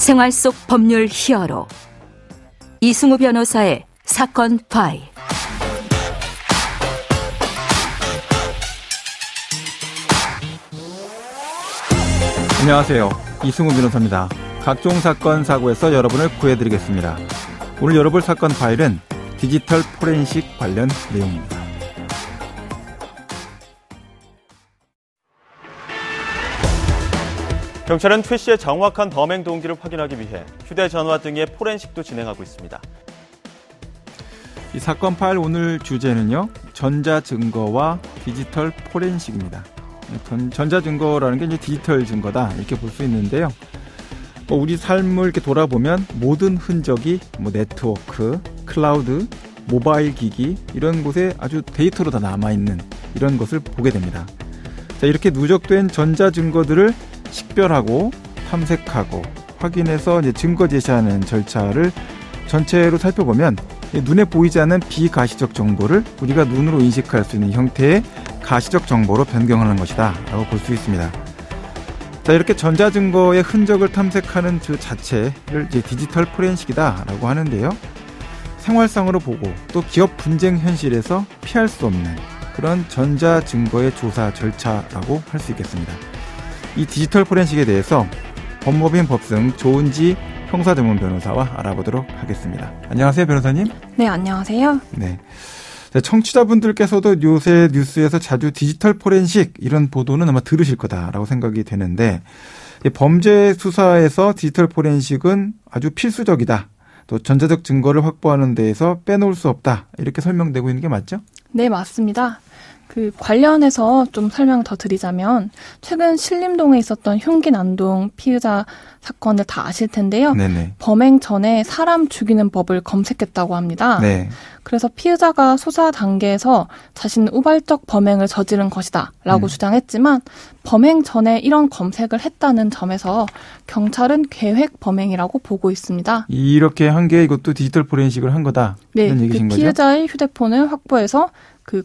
생활 속 법률 히어로 이승우 변호사의 사건 파일. 안녕하세요. 이승우 변호사입니다. 각종 사건 사고에서 여러분을 구해드리겠습니다. 오늘 열어볼 사건 파일은 디지털 포렌식 관련 내용입니다. 경찰은 최 씨의 정확한 범행 동기를 확인하기 위해 휴대전화 등의 포렌식도 진행하고 있습니다. 이 사건 파일 오늘 주제는요, 전자증거와 디지털 포렌식입니다. 전자증거라는 게 이제 디지털 증거다, 이렇게 볼 수 있는데요. 우리 삶을 이렇게 돌아보면 모든 흔적이 네트워크, 클라우드, 모바일 기기 이런 곳에 아주 데이터로 다 남아있는 이런 것을 보게 됩니다. 자, 이렇게 누적된 전자증거들을 식별하고 탐색하고 확인해서 이제 증거 제시하는 절차를 전체로 살펴보면 눈에 보이지 않는 비가시적 정보를 우리가 눈으로 인식할 수 있는 형태의 가시적 정보로 변경하는 것이다 라고 볼 수 있습니다. 자, 이렇게 전자증거의 흔적을 탐색하는 그 자체를 이제 디지털 포렌식이다 라고 하는데요. 생활상으로 보고 또 기업 분쟁 현실에서 피할 수 없는 그런 전자증거의 조사 절차라고 할 수 있겠습니다. 이 디지털 포렌식에 대해서 법무법인 법승 조은지 형사전문 변호사와 알아보도록 하겠습니다. 안녕하세요, 변호사님. 네, 안녕하세요. 네. 청취자분들께서도 요새 뉴스에서 자주 디지털 포렌식 이런 보도는 아마 들으실 거다라고 생각이 되는데, 범죄 수사에서 디지털 포렌식은 아주 필수적이다. 또 전자적 증거를 확보하는 데에서 빼놓을 수 없다. 이렇게 설명되고 있는 게 맞죠? 네, 맞습니다. 관련해서 좀 설명을 더 드리자면, 최근 신림동에 있었던 흉기 난동 피의자 사건을 다 아실 텐데요. 네네. 범행 전에 사람 죽이는 법을 검색했다고 합니다. 네. 그래서 피의자가 수사 단계에서 자신은 우발적 범행을 저지른 것이다 라고 주장했지만, 범행 전에 이런 검색을 했다는 점에서 경찰은 계획 범행이라고 보고 있습니다. 이렇게 한 게 이것도 디지털 포렌식을 한 거다. 네, 이런 얘기신 거죠? 피의자의 휴대폰을 확보해서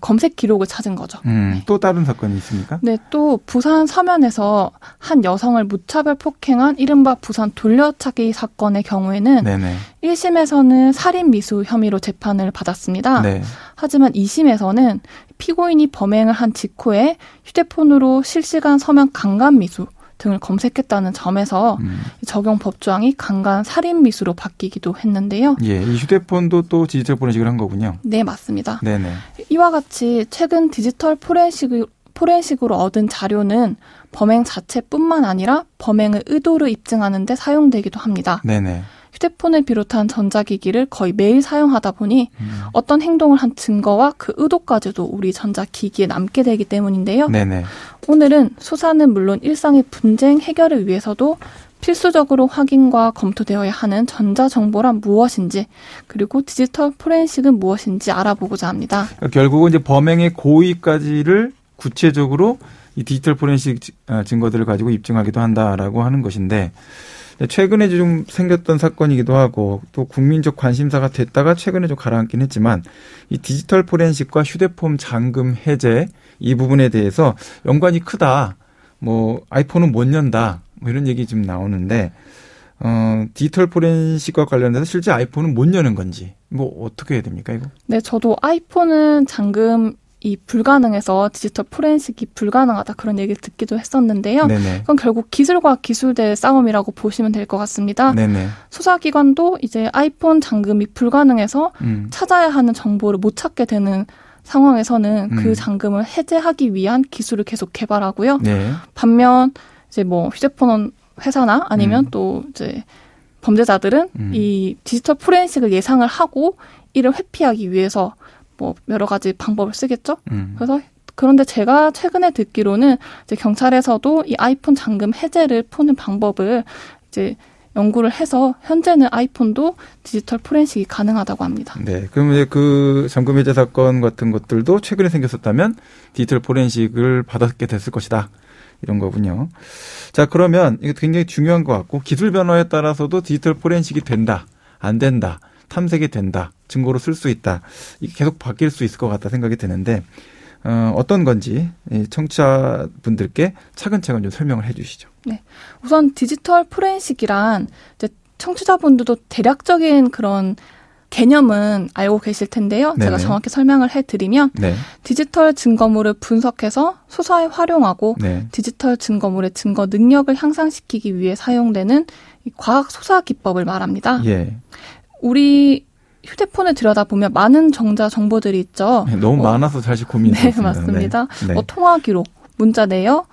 검색 기록을 찾은 거죠. 네. 또 다른 사건이 있습니까? 네, 또 부산 서면에서 한 여성을 무차별 폭행한 이른바 부산 돌려차기 사건의 경우에는 네네. 1심에서는 살인 미수 혐의로 재판을 받았습니다. 네. 하지만 2심에서는 피고인이 범행을 한 직후에 휴대폰으로 실시간 서면 강간 미수 등을 검색했다는 점에서 적용 법조항이 강간 살인 미수로 바뀌기도 했는데요. 예, 이 휴대폰도 또 디지털 포렌식을 한 거군요. 네, 맞습니다. 네네. 이와 같이 최근 디지털 포렌식으로 얻은 자료는 범행 자체뿐만 아니라 범행의 의도를 입증하는 데 사용되기도 합니다. 네네. 휴대폰을 비롯한 전자기기를 거의 매일 사용하다 보니 어떤 행동을 한 증거와 그 의도까지도 우리 전자기기에 남게 되기 때문인데요. 네네. 오늘은 수사는 물론 일상의 분쟁 해결을 위해서도 필수적으로 확인과 검토되어야 하는 전자정보란 무엇인지, 그리고 디지털 포렌식은 무엇인지 알아보고자 합니다. 결국은 이제 범행의 고의까지를 구체적으로 이 디지털 포렌식 증거들을 가지고 입증하기도 한다라고 하는 것인데, 최근에 좀 생겼던 사건이기도 하고 또 국민적 관심사가 됐다가 최근에 좀 가라앉긴 했지만, 이 디지털 포렌식과 휴대폰 잠금 해제 이 부분에 대해서 연관이 크다. 아이폰은 못 연다. 이런 얘기 좀 나오는데, 디지털 포렌식과 관련해서 실제 아이폰은 못 여는 건지 어떻게 해야 됩니까, 이거? 네, 저도 아이폰은 잠금이 불가능해서 디지털 포렌식이 불가능하다 그런 얘기를 듣기도 했었는데요. 네네. 그건 결국 기술과 기술대의 싸움이라고 보시면 될 것 같습니다. 네네. 수사기관도 이제 아이폰 잠금이 불가능해서 찾아야 하는 정보를 못 찾게 되는 상황에서는 그 잠금을 해제하기 위한 기술을 계속 개발하고요. 네. 반면 이제 휴대폰 회사나 아니면 또 이제 범죄자들은 이 디지털 포렌식을 예상을 하고 이를 회피하기 위해서 여러 가지 방법을 쓰겠죠. 그래서 그런데 제가 최근에 듣기로는 이제 경찰에서도 이 아이폰 잠금 해제를 푸는 방법을 이제 연구를 해서 현재는 아이폰도 디지털 포렌식이 가능하다고 합니다. 네, 그러면 그 잠금 해제 사건 같은 것들도 최근에 생겼었다면 디지털 포렌식을 받았게 됐을 것이다. 이런 거군요. 자, 그러면 이거 굉장히 중요한 것 같고, 기술 변화에 따라서도 디지털 포렌식이 된다, 안 된다, 탐색이 된다, 증거로 쓸 수 있다. 이게 계속 바뀔 수 있을 것 같다 생각이 드는데, 어떤 건지 청취자분들께 차근차근 좀 설명을 해 주시죠. 네. 우선 디지털 포렌식이란 이제 청취자분들도 대략적인 그런 개념은 알고 계실 텐데요. 네네. 제가 정확히 설명을 해드리면 네. 디지털 증거물을 분석해서 수사에 활용하고 네. 디지털 증거물의 증거 능력을 향상시키기 위해 사용되는 이 과학 수사 기법을 말합니다. 예. 우리 휴대폰을 들여다보면 많은 정자 정보들이 있죠. 너무 많아서 사실 고민이었습니다. 네, 맞습니다. 네. 통화 기록, 문자 내역,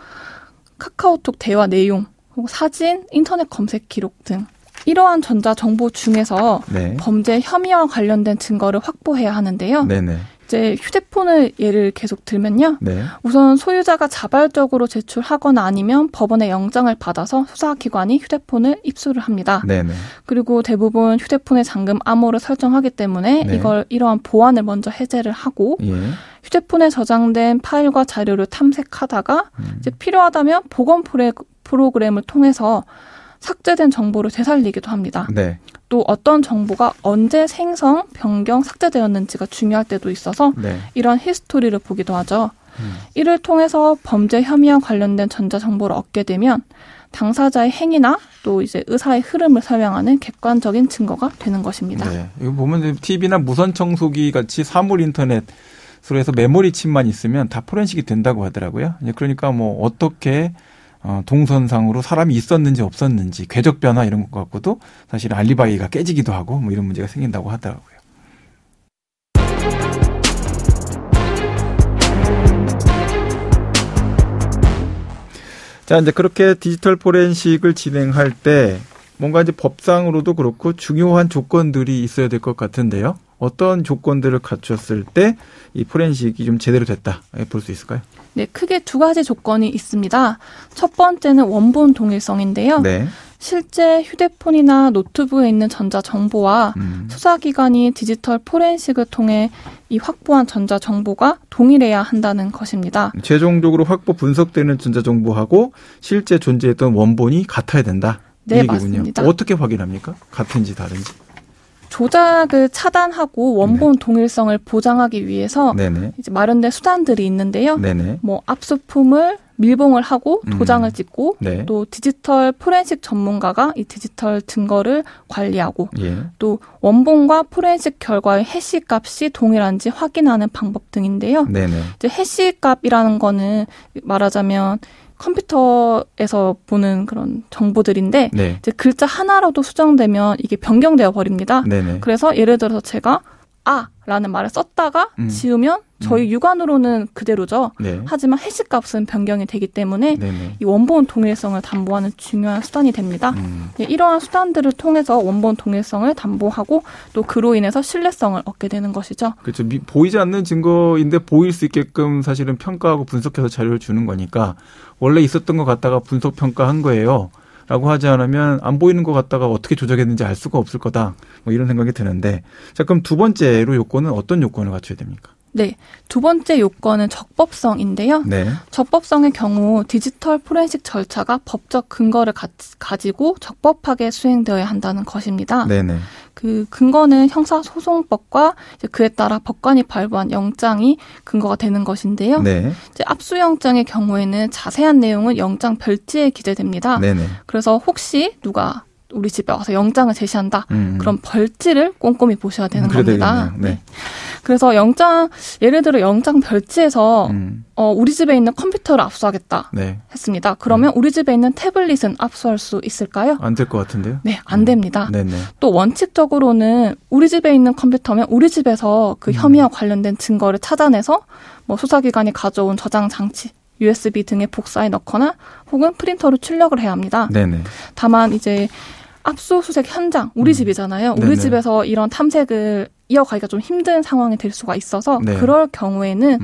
카카오톡 대화 내용, 사진, 인터넷 검색 기록 등 이러한 전자 정보 중에서 네. 범죄 혐의와 관련된 증거를 확보해야 하는데요. 네네. 이제 휴대폰을 예를 계속 들면요. 네. 우선 소유자가 자발적으로 제출하거나 아니면 법원의 영장을 받아서 수사기관이 휴대폰을 입수를 합니다. 네네. 그리고 대부분 휴대폰의 잠금 암호를 설정하기 때문에 네. 이러한 보안을 먼저 해제를 하고 예. 휴대폰에 저장된 파일과 자료를 탐색하다가 이제 필요하다면 보건 프로그램을 통해서 삭제된 정보를 되살리기도 합니다. 네. 또 어떤 정보가 언제 생성, 변경, 삭제되었는지가 중요할 때도 있어서 네. 이런 히스토리를 보기도 하죠. 이를 통해서 범죄 혐의와 관련된 전자정보를 얻게 되면 당사자의 행위나 또 이제 의사의 흐름을 설명하는 객관적인 증거가 되는 것입니다. 네. 이거 보면 TV나 무선 청소기 같이 사물 인터넷으로 해서 메모리 칩만 있으면 다 포렌식이 된다고 하더라고요. 그러니까 뭐 어떻게 동선상으로 사람이 있었는지 없었는지 궤적 변화 이런 것 갖고도 사실 알리바이가 깨지기도 하고 뭐 이런 문제가 생긴다고 하더라고요. 자, 이제 그렇게 디지털 포렌식을 진행할 때 뭔가 이제 법상으로도 그렇고 중요한 조건들이 있어야 될 것 같은데요. 어떤 조건들을 갖췄을 때 이 포렌식이 좀 제대로 됐다 볼 수 있을까요? 네, 크게 두 가지 조건이 있습니다. 첫 번째는 원본 동일성인데요. 네. 실제 휴대폰이나 노트북에 있는 전자 정보와 수사기관이 디지털 포렌식을 통해 이 확보한 전자 정보가 동일해야 한다는 것입니다. 최종적으로 확보 분석되는 전자 정보하고 실제 존재했던 원본이 같아야 된다. 네, 맞습니다. 어떻게 확인합니까? 같은지 다른지? 조작을 차단하고 원본 네. 동일성을 보장하기 위해서 네네. 이제 마련된 수단들이 있는데요. 네네. 뭐 압수품을 밀봉을 하고 도장을 찍고 네. 또 디지털 포렌식 전문가가 이 디지털 증거를 관리하고 예. 또 원본과 포렌식 결과의 해시 값이 동일한지 확인하는 방법 등인데요. 네네. 이제 해시 값이라는 거는 말하자면 컴퓨터에서 보는 그런 정보들인데 네. 이제 글자 하나라도 수정되면 이게 변경되어 버립니다. 네네. 그래서 예를 들어서 제가 라는 말을 썼다가 지우면 저희 육안으로는 그대로죠. 네. 하지만 해시값은 변경이 되기 때문에 네네. 이 원본 동일성을 담보하는 중요한 수단이 됩니다. 네, 이러한 수단들을 통해서 원본 동일성을 담보하고 또 그로 인해서 신뢰성을 얻게 되는 것이죠. 그렇죠. 보이지 않는 증거인데 보일 수 있게끔 사실은 평가하고 분석해서 자료를 주는 거니까 원래 있었던 것 같다가 분석 평가한 거예요. 라고 하지 않으면 안 보이는 것 같다가 어떻게 조작했는지 알 수가 없을 거다. 뭐 이런 생각이 드는데. 자, 그럼 두 번째로 요건은 어떤 요건을 갖춰야 됩니까? 네. 두 번째 요건은 적법성인데요. 네. 적법성의 경우 디지털 포렌식 절차가 법적 근거를 가지고 적법하게 수행되어야 한다는 것입니다. 네네. 그 근거는 형사소송법과 이제 그에 따라 법관이 발부한 영장이 근거가 되는 것인데요. 네. 이제 압수영장의 경우에는 자세한 내용은 영장 별지에 기재됩니다. 네네. 그래서 혹시 누가 우리 집에 와서 영장을 제시한다. 그럼 별지를 꼼꼼히 보셔야 되는 겁니다. 네. 그래서 예를 들어 영장 별지에서 우리 집에 있는 컴퓨터를 압수하겠다 네. 했습니다. 그러면 우리 집에 있는 태블릿은 압수할 수 있을까요? 안 될 것 같은데요? 네, 안 됩니다. 네네. 또 원칙적으로는 우리 집에 있는 컴퓨터면 우리 집에서 그 혐의와 관련된 증거를 찾아내서 뭐 수사기관이 가져온 저장 장치, USB 등에 복사해 넣거나 혹은 프린터로 출력을 해야 합니다. 네네. 다만 이제 압수수색 현장, 우리 집이잖아요. 네네. 우리 집에서 이런 탐색을 이어가기가 좀 힘든 상황이 될 수가 있어서 네. 그럴 경우에는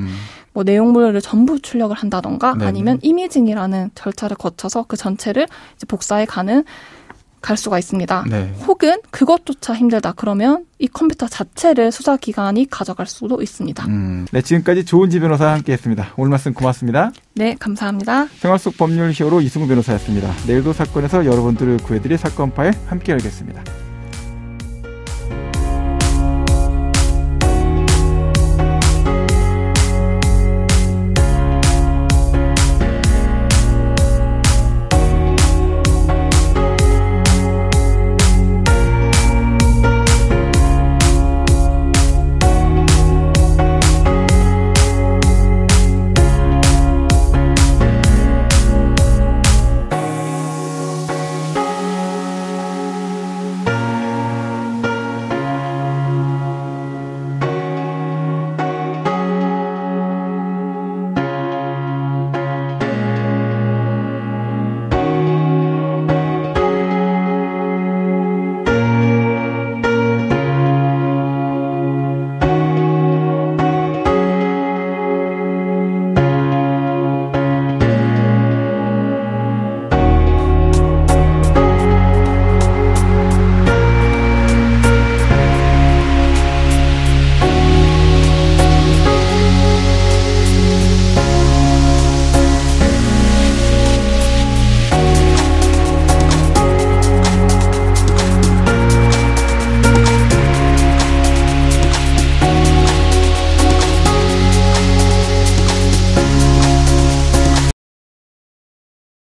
뭐 내용물을 전부 출력을 한다던가 네네. 아니면 이미징이라는 절차를 거쳐서 그 전체를 이제 복사해 갈 수가 있습니다. 네. 혹은 그것조차 힘들다 그러면 이 컴퓨터 자체를 수사기관이 가져갈 수도 있습니다. 네, 지금까지 조은지 변호사와 함께했습니다. 오늘 말씀 고맙습니다. 네, 감사합니다. 생활 속 법률 히어로 이승우 변호사였습니다. 내일도 사건에서 여러분들을 구해드릴 사건 파일 함께 알겠습니다.